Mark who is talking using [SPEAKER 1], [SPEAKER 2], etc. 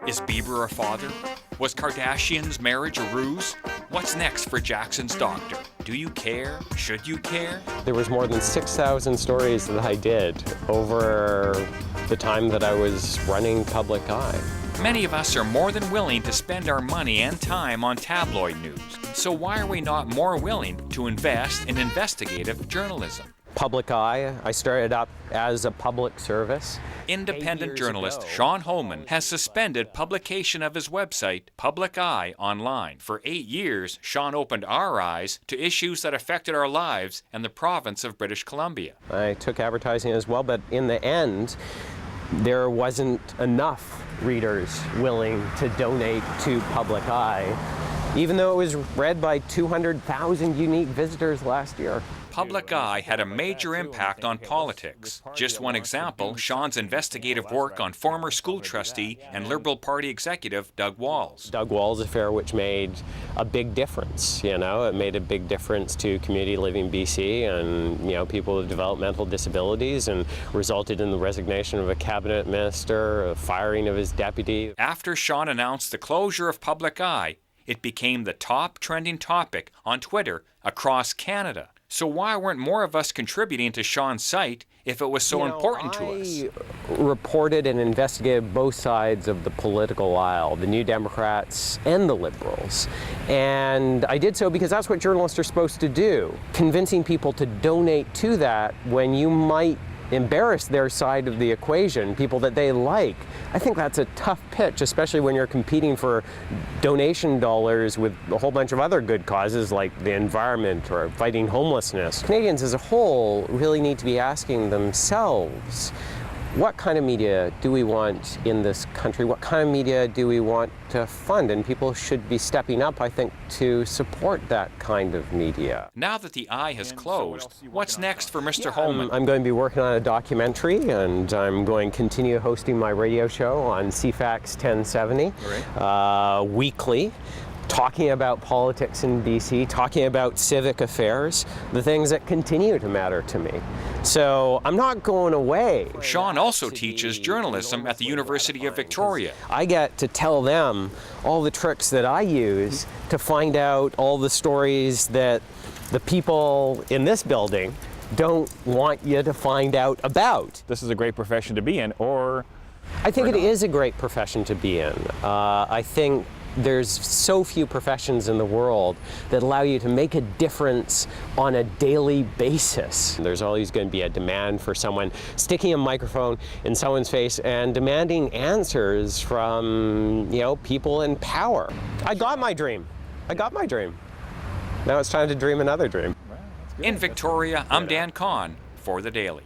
[SPEAKER 1] Is Bieber a father? Was Kardashian's marriage a ruse? What's next for Jackson's doctor? Do you care? Should you care?
[SPEAKER 2] There was more than 6,000 stories that I did over the time that I was running Public Eye.
[SPEAKER 1] Many of us are more than willing to spend our money and time on tabloid news. So why are we not more willing to invest in investigative journalism?
[SPEAKER 2] Public Eye, I started up as a public service.
[SPEAKER 1] Independent journalist Sean Holman has suspended publication of his website, Public Eye Online. For 8 years, Sean opened our eyes to issues that affected our lives and the province of British Columbia.
[SPEAKER 2] I took advertising as well, but in the end, there wasn't enough readers willing to donate to Public Eye, even though it was read by 200,000 unique visitors last year.
[SPEAKER 1] Public Eye had a major impact on politics. Just one example, Sean's investigative work on former school trustee and Liberal Party executive Doug Walls.
[SPEAKER 2] Doug Walls affair, which made a big difference, It made a big difference to community living BC and, people with developmental disabilities, and resulted in the resignation of a cabinet minister, a firing of his deputy.
[SPEAKER 1] After Sean announced the closure of Public Eye, it became the top trending topic on Twitter across Canada. So why weren't more of us contributing to Sean's site if it was so important to us?
[SPEAKER 2] I reported and investigated both sides of the political aisle, the New Democrats and the Liberals. And I did so because that's what journalists are supposed to do, convincing people to donate to that when you might embarrass their side of the equation, people that they like. I think that's a tough pitch, especially when you're competing for donation dollars with a whole bunch of other good causes like the environment or fighting homelessness. Canadians as a whole really need to be asking themselves, what kind of media do we want in this country? What kind of media do we want to fund? And people should be stepping up, I think, to support that kind of media.
[SPEAKER 1] Now that the Eye has closed, what's next for Mr. Holman?
[SPEAKER 2] I'm going to be working on a documentary, and I'm going to continue hosting my radio show on CFAX 1070 weekly, talking about politics in BC, talking about civic affairs, the things that continue to matter to me. So I'm not going away.
[SPEAKER 1] Sean also teaches journalism at the University of Victoria.
[SPEAKER 2] I get to tell them all the tricks that I use to find out all the stories that the people in this building don't want you to find out about.
[SPEAKER 3] This is a great profession to be in, or
[SPEAKER 2] I think it is a great profession to be in. I think there's so few professions in the world that allow you to make a difference on a daily basis. There's always going to be a demand for someone sticking a microphone in someone's face and demanding answers from, people in power. I got my dream. Now it's time to dream another dream.
[SPEAKER 1] In Victoria, I'm Dan Kahn for The Daily.